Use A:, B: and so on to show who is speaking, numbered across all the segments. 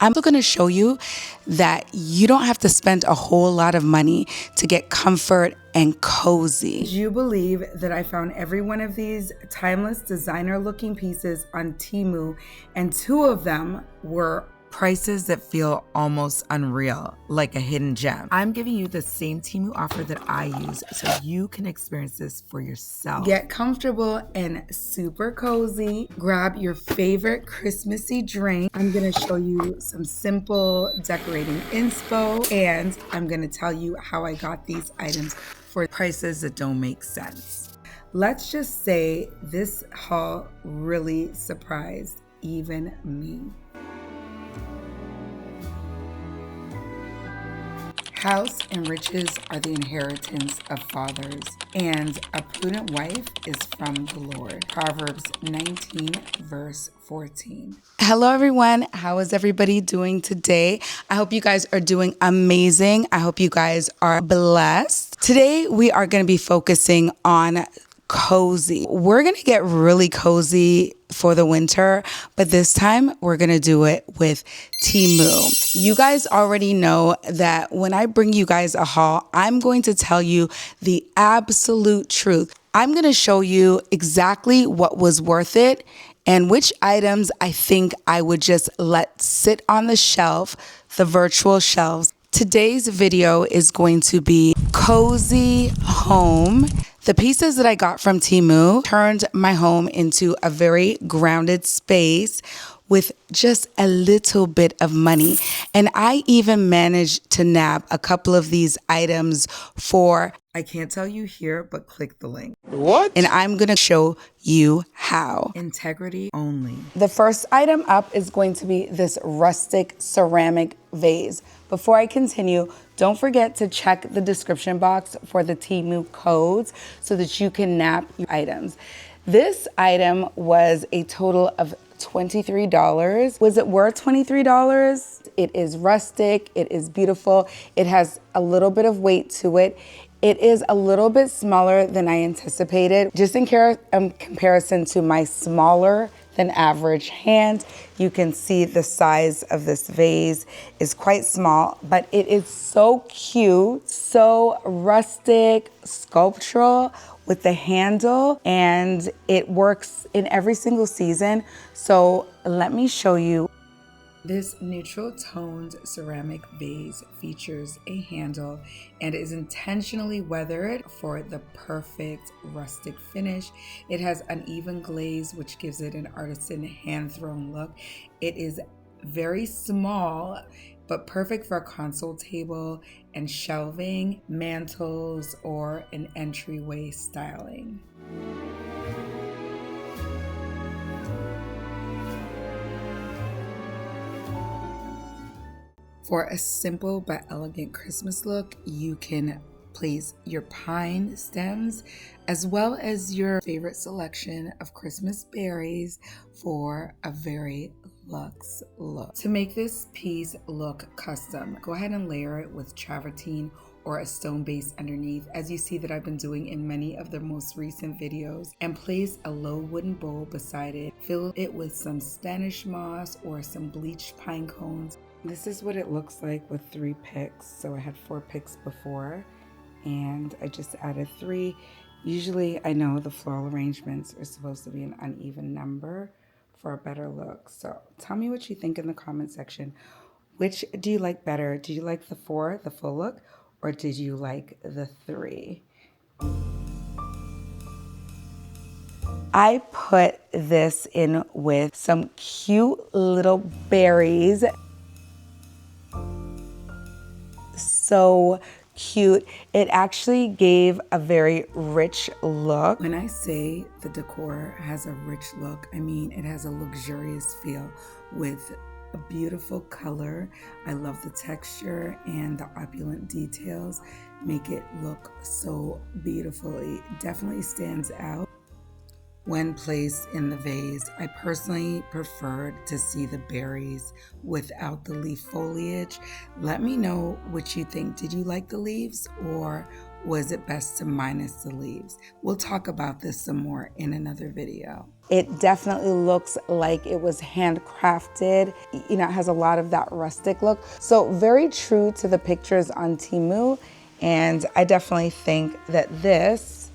A: I'm going to show you that you don't have to spend a whole lot of money to get comfort and cozy.
B: Would you believe that I found every one of these timeless designer looking pieces on Temu, and 2 of them were prices that feel almost unreal, like a hidden gem. I'm giving you the same Temu offer that I use so you can experience this for yourself. Get comfortable and super cozy. Grab your favorite Christmassy drink. I'm gonna show you some simple decorating inspo, and I'm gonna tell you how I got these items for prices that don't make sense. Let's just say this haul really surprised even me. House and riches are the inheritance of fathers, and a prudent wife is from the Lord. Proverbs 19, verse 14.
A: Hello, everyone. How is everybody doing today? I hope you guys are doing amazing. I hope you guys are blessed. Today, we are going to be focusing on cozy. We're going to get really cozy for the winter, but this time we're going to do it with Temu. You guys already know that when I bring you guys a haul, I'm going to tell you the absolute truth. I'm going to show you exactly what was worth it and which items I think I would just let sit on the shelf, the virtual shelves. Today's video is going to be cozy home. The pieces that I got from Temu turned my home into a very grounded space with just a little bit of money. And I even managed to nab a couple of these items for,
B: I can't tell you here, but click the link.
A: What? And I'm gonna show you how.
B: Integrity only.
A: The first item up is going to be this rustic ceramic vase. Before I continue, don't forget to check the description box for the Temu codes so that you can nab your items. This item was a total of $23. Was it worth $23? It is rustic, it is beautiful, it has a little bit of weight to it. It is a little bit smaller than I anticipated. Just in comparison to my smaller than average hand, you can see the size of this vase is quite small, but it is so cute, so rustic, sculptural with the handle, and it works in every single season. So let me show you.
B: This neutral toned ceramic vase features a handle and is intentionally weathered for the perfect rustic finish. It has uneven glaze, which gives it an artisan hand-thrown look. It is very small, but perfect for a console table and shelving, mantles, or an entryway styling. For a simple but elegant Christmas look, you can place your pine stems as well as your favorite selection of Christmas berries for a very luxe look. To make this piece look custom, go ahead and layer it with travertine or a stone base underneath, as you see that I've been doing in many of the most recent videos, and place a low wooden bowl beside it. Fill it with some Spanish moss or some bleached pine cones. This is what it looks like with 3 picks. So I had 4 picks before, and I just added 3. Usually I know the floral arrangements are supposed to be an uneven number for a better look. So tell me what you think in the comment section. Which do you like better? Do you like the 4, the full look, or did you like the 3?
A: I put this in with some cute little berries. So cute. It actually gave a very rich look.
B: When I say the decor has a rich look, I mean it has a luxurious feel with a beautiful color. I love the texture, and the opulent details make it look so beautiful. It definitely stands out when placed in the vase. I personally preferred to see the berries without the leaf foliage. Let me know what you think. Did you like the leaves, or was it best to minus the leaves? We'll talk about this some more in another video.
A: It definitely looks like it was handcrafted. You know, it has a lot of that rustic look. So very true to the pictures on Temu. And I definitely think that this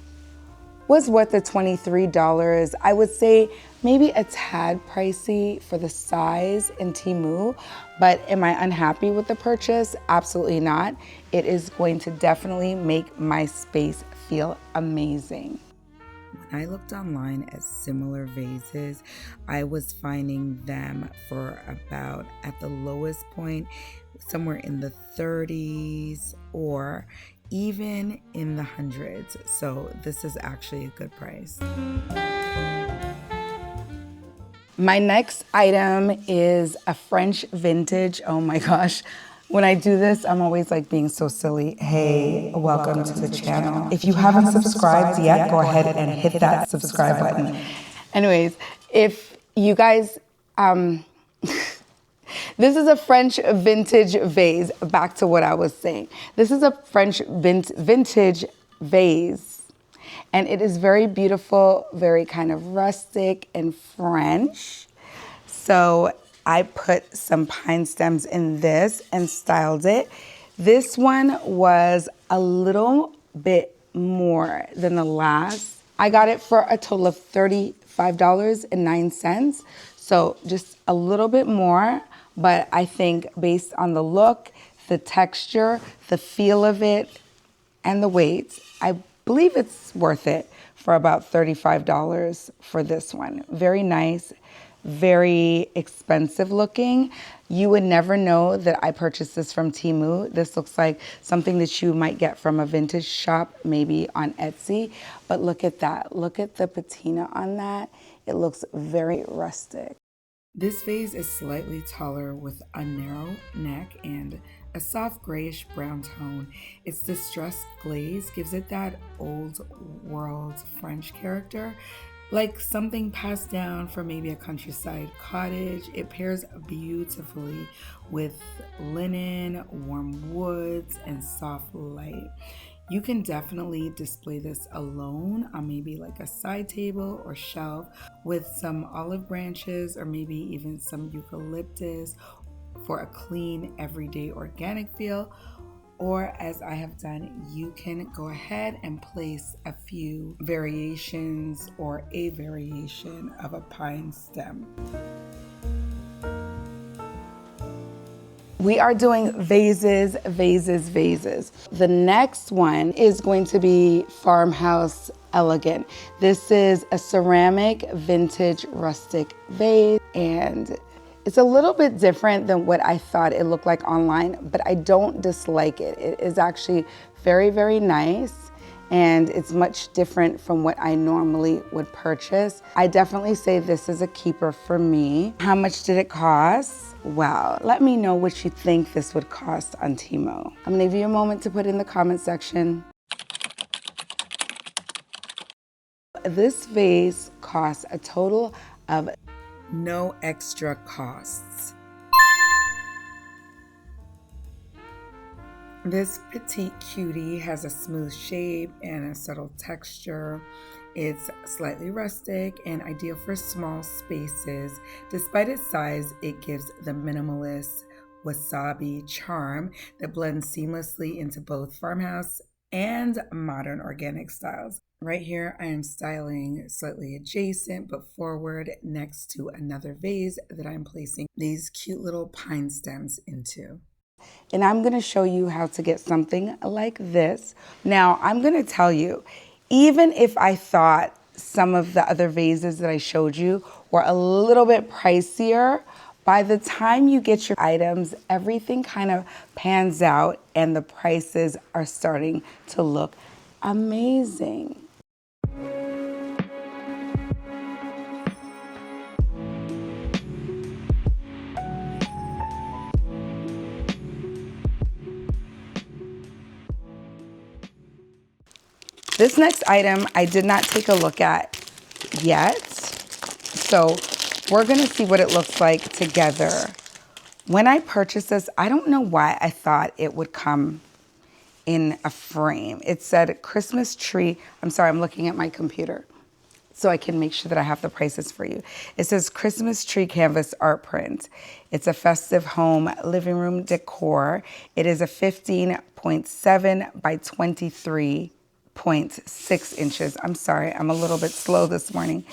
A: was worth the $23. I would say maybe a tad pricey for the size in Temu, but am I unhappy with the purchase? Absolutely not. It is going to definitely make my space feel amazing.
B: When I looked online at similar vases, I was finding them for about, at the lowest point, somewhere in the 30s or even in the hundreds. So this is actually a good price.
A: My next item is a French vintage. Oh my gosh. When I do this, I'm always like being so silly. Hey, welcome to the channel. If you haven't subscribed yet, go ahead and hit that subscribe button. Anyways, if you guys, this is a French vintage vase. Back to what I was saying. This is a French vintage vase. And it is very beautiful, very kind of rustic and French. So I put some pine stems in this and styled it. This one was a little bit more than the last. I got it for a total of $35.09. So just a little bit more, but I think based on the look, the texture, the feel of it, and the weight, I believe it's worth it for about $35 for this one. Very nice, very expensive looking. You would never know that I purchased this from Temu. This looks like something that you might get from a vintage shop, maybe on Etsy. But look at that. Look at the patina on that. It looks very rustic.
B: This vase is slightly taller with a narrow neck and a soft grayish brown tone. Its distressed glaze gives it that old world French character, like something passed down from maybe a countryside cottage. It pairs beautifully with linen, warm woods, and soft light. You can definitely display this alone on maybe like a side table or shelf with some olive branches or maybe even some eucalyptus for a clean, everyday organic feel. Or as I have done, you can go ahead and place a few variations or a variation of a pine stem.
A: We are doing vases, vases, vases. The next one is going to be Farmhouse Elegant. This is a ceramic vintage rustic vase, and it's a little bit different than what I thought it looked like online, but I don't dislike it. It is actually very, very nice, and it's much different from what I normally would purchase. I definitely say this is a keeper for me. How much did it cost? Well, let me know what you think this would cost on Temu. I'm gonna give you a moment to put in the comment section. This vase costs a total of
B: no extra costs. This petite cutie has a smooth shape and a subtle texture. It's slightly rustic and ideal for small spaces. Despite its size, it gives the minimalist wasabi charm that blends seamlessly into both farmhouse and modern organic styles. Right here, I am styling slightly adjacent but forward next to another vase that I'm placing these cute little pine stems into.
A: And I'm gonna show you how to get something like this. Now, I'm gonna tell you, even if I thought some of the other vases that I showed you were a little bit pricier, by the time you get your items, everything kind of pans out and the prices are starting to look amazing. This next item I did not take a look at yet, so we're gonna see what it looks like together. When I purchased this, I don't know why I thought it would come in a frame. It said Christmas tree. I'm sorry, I'm looking at my computer. It so I can make sure that I have the prices for you. It says Christmas tree canvas art print. It's a festive home living room decor. It is a 15.7 by 23.6 inches. I'm sorry, I'm a little bit slow this morning.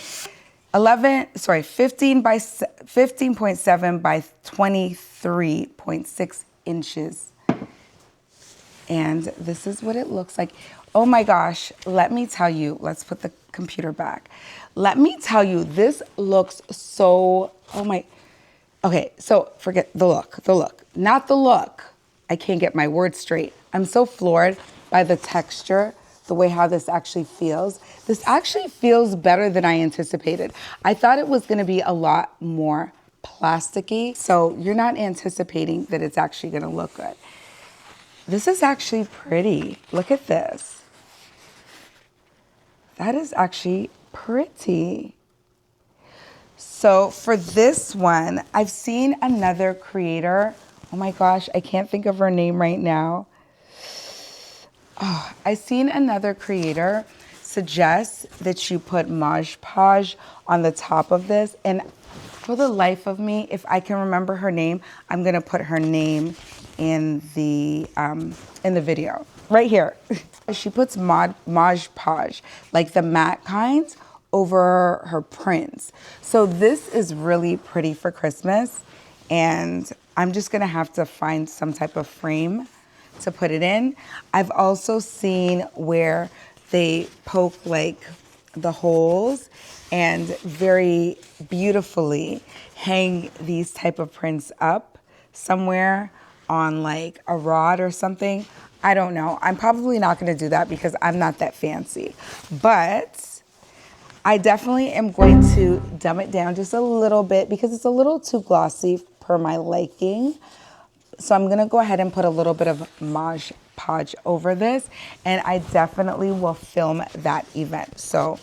A: 15.7 by 23.6 inches. And this is what it looks like. Oh my gosh, let me tell you, let's put the computer back. Let me tell you, this looks so, okay, so forget the look, not the look. I can't get my words straight. I'm so floored by the texture, the way how this actually feels. This actually feels better than I anticipated. I thought it was gonna be a lot more plasticky, so you're not anticipating that it's actually gonna look good. This is actually pretty. Look at this. That is actually pretty. So for this one, I've seen another creator. Oh my gosh, I can't think of her name right now. Oh, I've seen another creator suggest that you put Mod Podge on the top of this. And for the life of me, if I can remember her name, I'm gonna put her name in the video right here. She puts Mod Podge, like the matte kinds, over her prints. So this is really pretty for Christmas, and I'm just gonna have to find some type of frame to put it in. I've also seen where they poke like the holes and very beautifully hang these type of prints up somewhere on like a rod or something. I don't know. I'm probably not going to do that because I'm not that fancy. But I definitely am going to dumb it down just a little bit because it's a little too glossy per my liking. So I'm going to go ahead and put a little bit of Mod Podge over this, and I definitely will film that event. So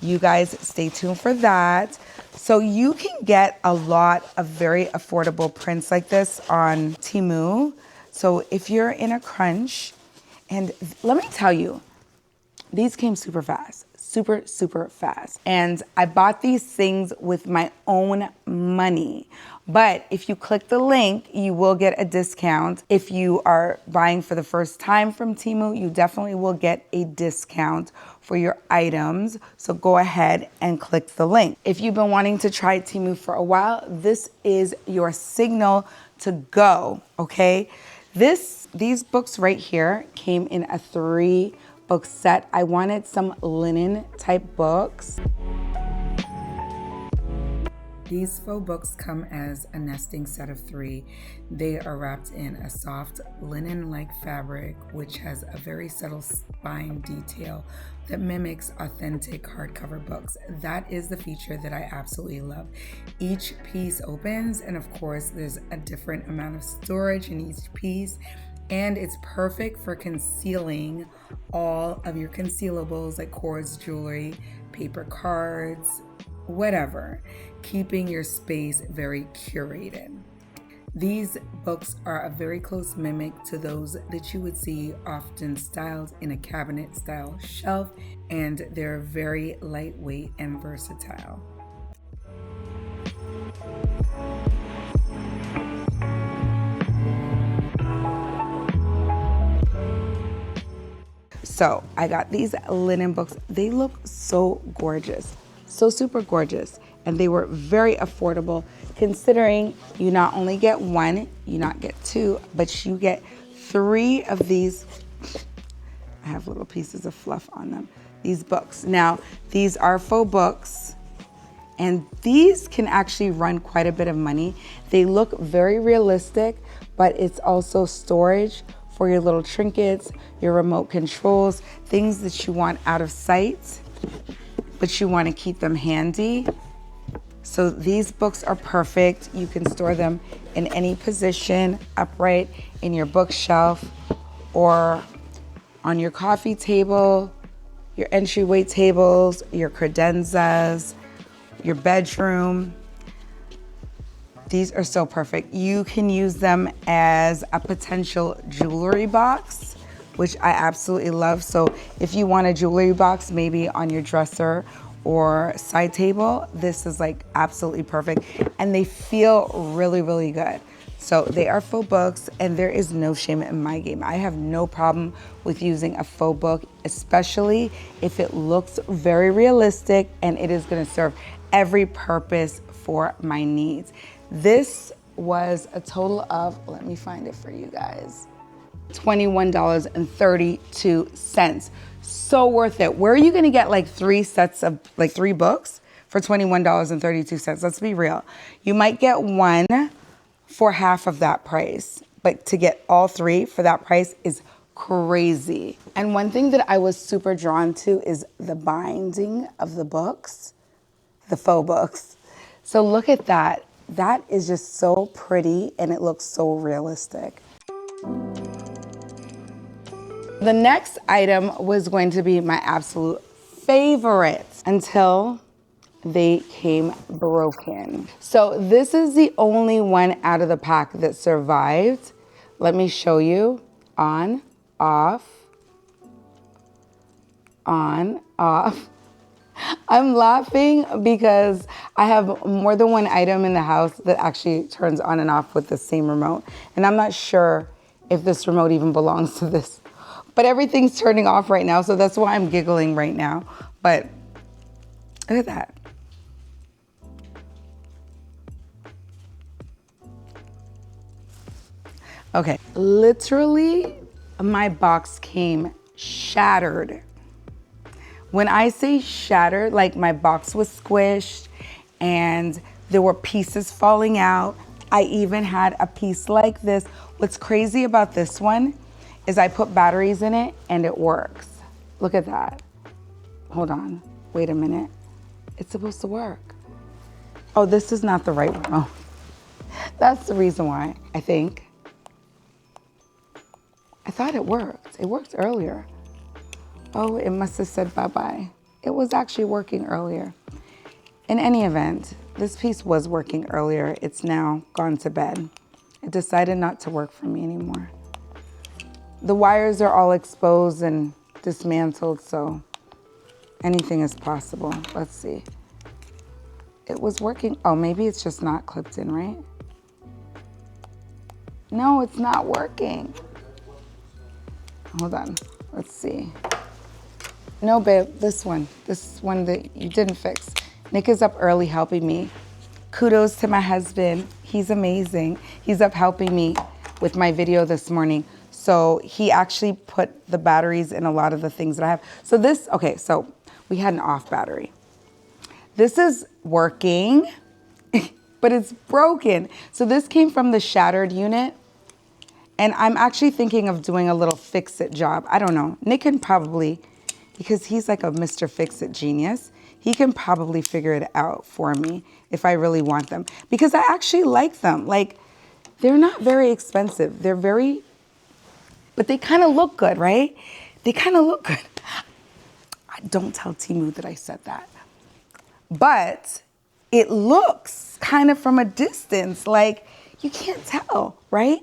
A: you guys stay tuned for that. So you can get a lot of very affordable prints like this on Temu. So if you're in a crunch, and let me tell you, these came super fast, super fast. And I bought these things with my own money. But if you click the link, you will get a discount. If you are buying for the first time from Temu, you definitely will get a discount for your items. So go ahead and click the link. If you've been wanting to try Temu for a while, this is your signal to go, okay? These books right here came in a 3-book set. I wanted some linen type books.
B: These faux books come as a nesting set of 3. They are wrapped in a soft linen-like fabric, which has a very subtle spine detail that mimics authentic hardcover books. That is the feature that I absolutely love. Each piece opens, and of course, there's a different amount of storage in each piece. And it's perfect for concealing all of your concealables like cords, jewelry, paper cards, whatever, keeping your space very curated. These books are a very close mimic to those that you would see often styled in a cabinet style shelf, and they're very lightweight and versatile.
A: So I got these linen books. They look so gorgeous, so super gorgeous. And they were very affordable considering you not only get one, you not get 2, but you get 3 of these. I have little pieces of fluff on them. These books. Now, these are faux books, and these can actually run quite a bit of money. They look very realistic, but it's also storage for your little trinkets, your remote controls, things that you want out of sight, but you want to keep them handy. So these books are perfect. You can store them in any position, upright in your bookshelf or on your coffee table, your entryway tables, your credenzas, your bedroom. These are so perfect. You can use them as a potential jewelry box, which I absolutely love. So if you want a jewelry box, maybe on your dresser or side table, this is like absolutely perfect. And they feel really, really good. So they are faux books, and there is no shame in my game. I have no problem with using a faux book, especially if it looks very realistic and it is gonna serve every purpose for my needs. This was a total of, let me find it for you guys, $21.32. So worth it. Where are you gonna get like 3 sets of, like 3 books for $21.32? Let's be real. You might get one for half of that price, but to get all 3 for that price is crazy. And one thing that I was super drawn to is the binding of the books, the faux books. So look at that. That is just so pretty, and it looks so realistic. The next item was going to be my absolute favorite until they came broken. So this is the only one out of the pack that survived. Let me show you. On, off, on, off. I'm laughing because I have more than one item in the house that actually turns on and off with the same remote. And I'm not sure if this remote even belongs to this. But everything's turning off right now, so that's why I'm giggling right now. But look at that. Okay, literally my box came shattered. When I say shattered, like my box was squished and there were pieces falling out. I even had a piece like this. What's crazy about this one is I put batteries in it and it works. Look at that. Hold on, wait a minute. It's supposed to work. Oh, this is not the right remote. That's the reason why, I think. I thought it worked. It worked earlier. Oh, it must have said bye-bye. It was actually working earlier. In any event, this piece was working earlier. It's now gone to bed. It decided not to work for me anymore. The wires are all exposed and dismantled, so anything is possible. Let's see. It was working. Oh, maybe it's just not clipped in, right? No, it's not working. Hold on, let's see. No, babe, this one that you didn't fix. Nick is up early helping me. Kudos to my husband, he's amazing. He's up helping me with my video this morning. So he actually put the batteries in a lot of the things that I have. So this, okay, so we had an off battery. This is working, but it's broken. So this came from the shattered unit. And I'm actually thinking of doing a little fix-it job. I don't know. Nick can probably, because he's like a Mr. Fix-It genius, he can probably figure it out for me if I really want them. Because I actually like them. Like, they're not very expensive. They're very, but they kind of look good, right? They kind of look good. Don't tell Temu that I said that. But it looks kind of from a distance like you can't tell, right?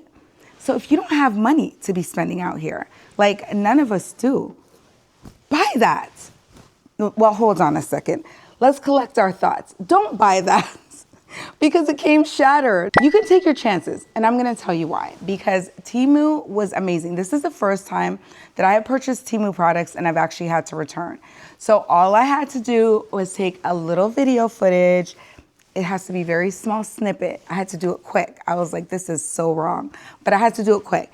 A: So if you don't have money to be spending out here, like none of us do, buy that. Well, hold on a second. Let's collect our thoughts. Don't buy that because it came shattered. You can take your chances, and I'm gonna tell you why. Because Temu was amazing. This is the first time that I have purchased Temu products and I've actually had to return. So all I had to do was take a little video footage. It has to be very small snippet. I had to do it quick. I was like, this is so wrong, but I had to do it quick.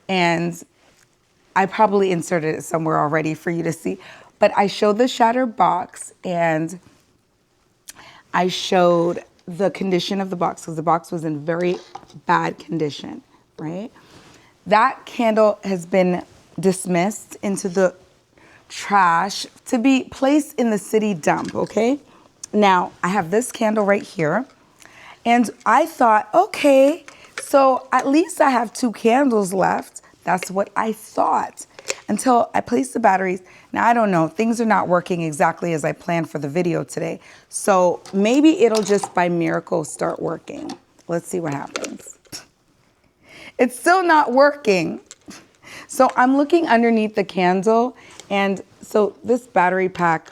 A: And I probably inserted it somewhere already for you to see. But I showed the shattered box and I showed the condition of the box because the box was in very bad condition, right? That candle has been dismissed into the trash to be placed in the city dump, okay? Now, I have this candle right here, and I thought, okay, so at least I have 2 candles left. That's what I thought until I placed the batteries. Now, I don't know, things are not working exactly as I planned for the video today. So maybe it'll just by miracle start working. Let's see what happens. It's still not working. So I'm looking underneath the candle, and so this battery pack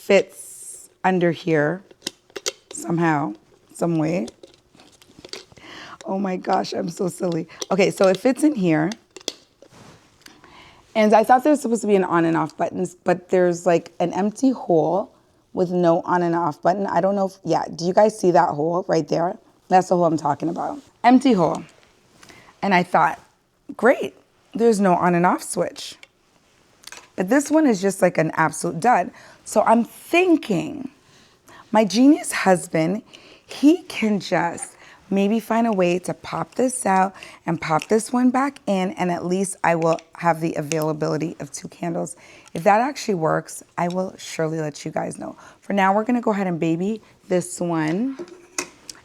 A: fits under here somehow, some way. Oh my gosh, I'm so silly. Okay, so it fits in here. And I thought there was supposed to be an on and off buttons, but there's like an empty hole with no on and off button. I don't know if, yeah, do you guys see that hole right there? That's the hole I'm talking about. Empty hole. And I thought, great, there's no on and off switch. But this one is just like an absolute dud. So I'm thinking, my genius husband, he can just maybe find a way to pop this out and pop this one back in, and at least I will have the availability of 2 candles. If that actually works, I will surely let you guys know. For now, we're gonna go ahead and baby this one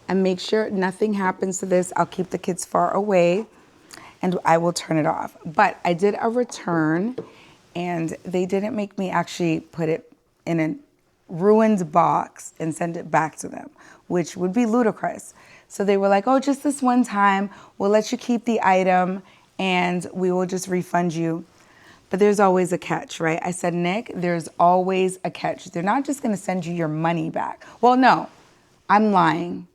A: and make sure nothing happens to this. I'll keep the kids far away and I will turn it off. But I did a return and they didn't make me actually put it in a ruined box and send it back to them, which would be ludicrous. So they were like, oh, just this one time, we'll let you keep the item and we will just refund you. But there's always a catch, right? I said, Nick, there's always a catch. They're not just gonna send you your money back. Well, no, I'm lying.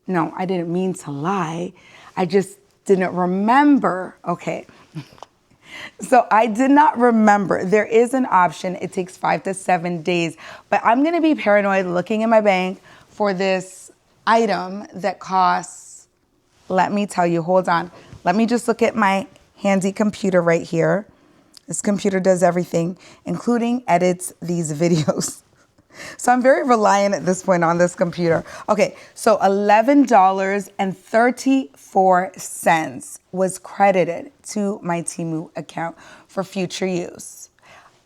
A: No, I didn't mean to lie. I just didn't remember. Okay. So I did not remember. There is an option. It takes 5 to 7 days, but I'm going to be paranoid looking in my bank for this item that costs, let me tell you, hold on. Let me just look at my handy computer right here. This computer does everything, including edits these videos. So I'm very reliant at this point on this computer. Okay, so $11.34 was credited to my Temu account for future use.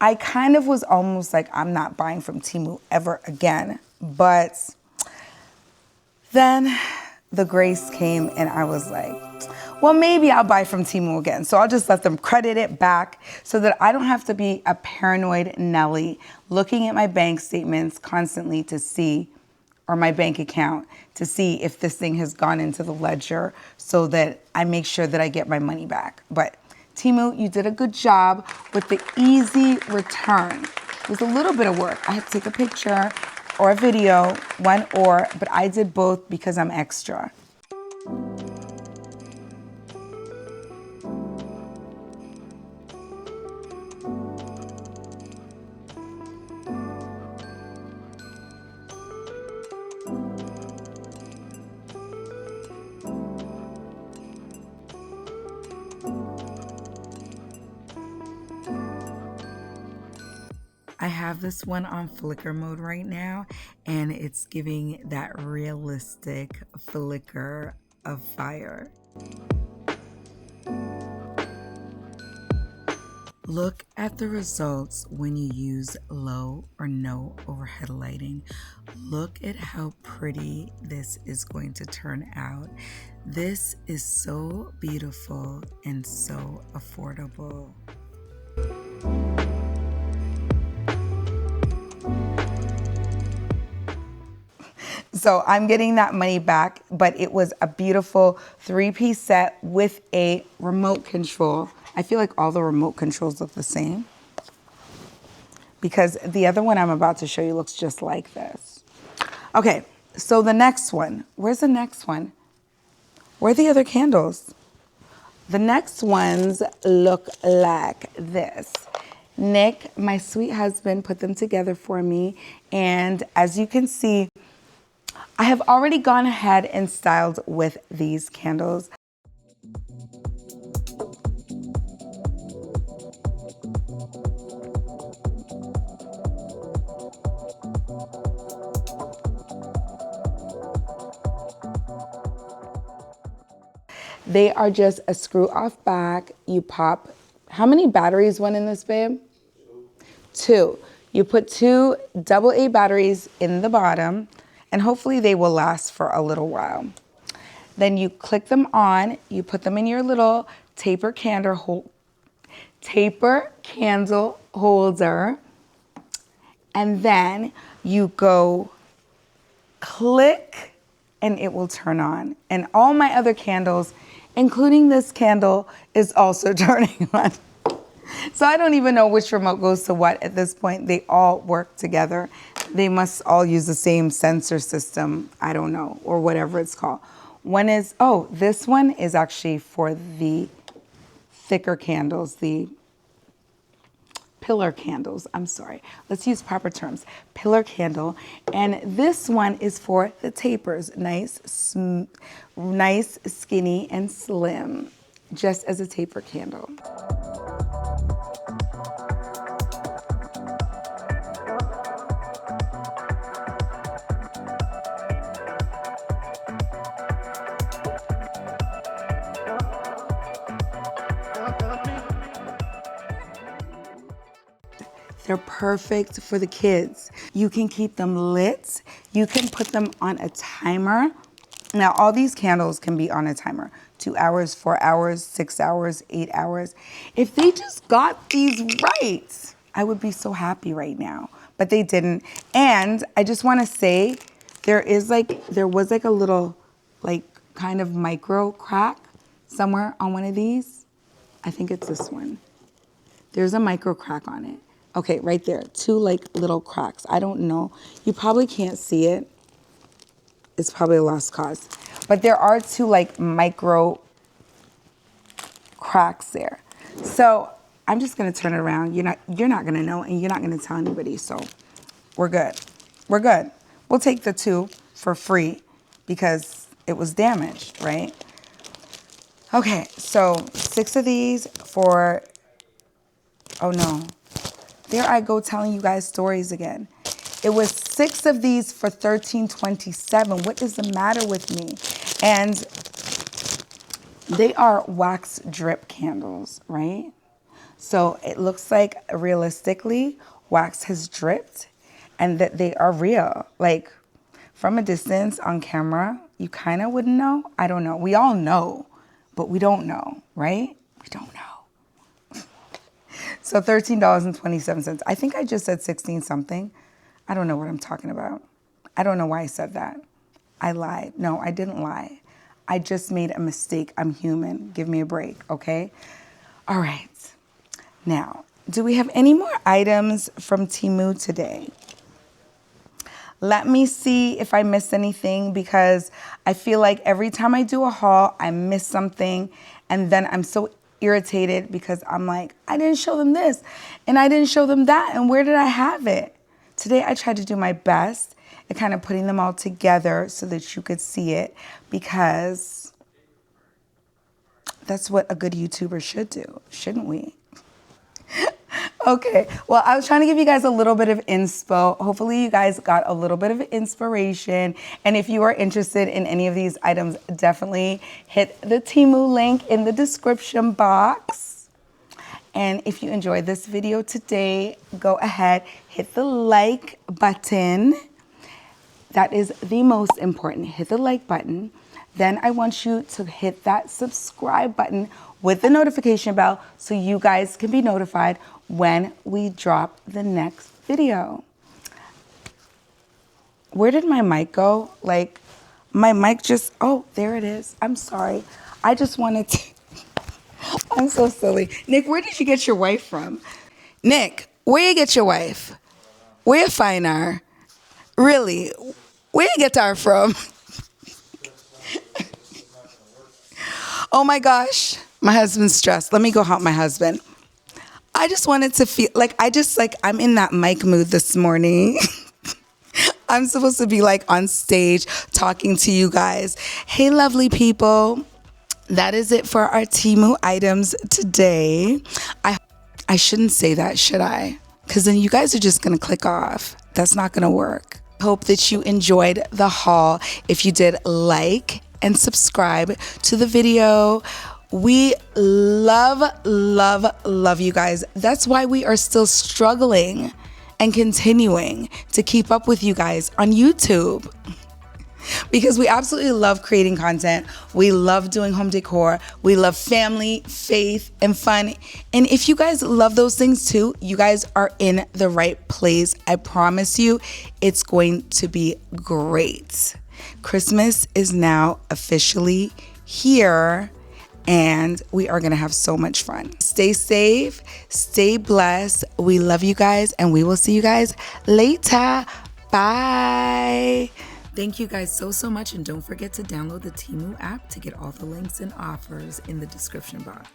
A: I kind of was almost like, I'm not buying from Temu ever again. But then the grace came and I was like, well, maybe I'll buy from Temu again. So I'll just let them credit it back so that I don't have to be a paranoid Nelly looking at my bank statements constantly to see, or my bank account, to see if this thing has gone into the ledger so that I make sure that I get my money back. But Temu, you did a good job with the easy return. It was a little bit of work. I had to take a picture or a video, but I did both because I'm extra. I have this one on flicker mode right now, and it's giving that realistic flicker of fire. Look at the results when you use low or no overhead lighting. Look at how pretty this is going to turn out. This is so beautiful and so affordable. So I'm getting that money back, but it was a beautiful 3-piece set with a remote control. I feel like all the remote controls look the same because the other one I'm about to show you looks just like this. Okay, so the next one, where's the next one? Where are the other candles? The next ones look like this. Nick, my sweet husband, put them together for me. And as you can see, I have already gone ahead and styled with these candles. They are just a screw off back. You pop, how many batteries went in this, babe? 2. You put 2 AA batteries in the bottom, and hopefully they will last for a little while. Then you click them on, you put them in your little taper candle holder, and then you go click and it will turn on. And all my other candles, including this candle, is also turning on. So I don't even know which remote goes to what at this point. They all work together. They must all use the same sensor system. I don't know, or whatever it's called. One is, oh, this one is actually for the thicker candles, the pillar candles. I'm sorry. Let's use proper terms. Pillar candle. And this one is for the tapers. Nice, skinny, and slim. Just as a taper candle. They're perfect for the kids. You can keep them lit. You can put them on a timer. Now, all these candles can be on a timer. 2 hours, 4 hours, 6 hours, 8 hours. If they just got these right, I would be so happy right now. But they didn't. And I just want to say, there was like a little, like, kind of micro crack somewhere on one of these. I think it's this one. There's a micro crack on it. Okay, right there, 2 like little cracks. I don't know. You probably can't see it. It's probably a lost cause. But there are 2 like micro cracks there. So I'm just gonna turn it around. You're not gonna know, and you're not gonna tell anybody. So we're good. We're good. We'll take the 2 for free because it was damaged, right? Okay, so 6 of these for, oh no. There I go telling you guys stories again. It was 6 of these for $13.27. What is the matter with me? And they are wax drip candles, right? So it looks like realistically wax has dripped and that they are real. Like from a distance on camera, you kind of wouldn't know. I don't know. We all know, but we don't know, right? We don't know. So $13.27. I think I just said 16 something. I don't know what I'm talking about. I don't know why I said that. I lied. No, I didn't lie. I just made a mistake. I'm human. Give me a break, okay? All right. Now, do we have any more items from Temu today? Let me see if I missed anything because I feel like every time I do a haul, I miss something and then I'm so irritated because I'm like, I didn't show them this and I didn't show them that and where did I have it? Today I tried to do my best at kind of putting them all together so that you could see it because that's what a good YouTuber should do, shouldn't we? Okay, well, I was trying to give you guys a little bit of inspo. Hopefully you guys got a little bit of inspiration. And if you are interested in any of these items, definitely hit the Temu link in the description box. And if you enjoyed this video today, go ahead, hit the like button. That is the most important. Hit the like button. Then I want you to hit that subscribe button with the notification bell so you guys can be notified when we drop the next video. Where did my mic go? Like, my mic just, oh, there it is. I'm sorry. I just wanted to, I'm so silly. Nick, where did you get your wife from? Nick, where you get your wife? Where you find her? Really? Where you get her from? Oh my gosh, my husband's stressed. Let me go help my husband. I just wanted to feel like I'm in that mic mood this morning. I'm supposed to be like on stage talking to you guys. Hey, lovely people. That is it for our Temu items today. I shouldn't say that, should I? Because then you guys are just going to click off. That's not going to work. Hope that you enjoyed the haul. If you did, like and subscribe to the video. We love, love, love you guys. That's why we are still struggling and continuing to keep up with you guys on YouTube. Because we absolutely love creating content. We love doing home decor. We love family, faith, and fun. And if you guys love those things too, you guys are in the right place. I promise you, it's going to be great. Christmas is now officially here, and we are going to have so much fun. Stay safe, stay blessed. We love you guys, and we will see you guys later. Bye.
B: Thank you guys so much, and don't forget to download the Temu app to get all the links and offers in the description box.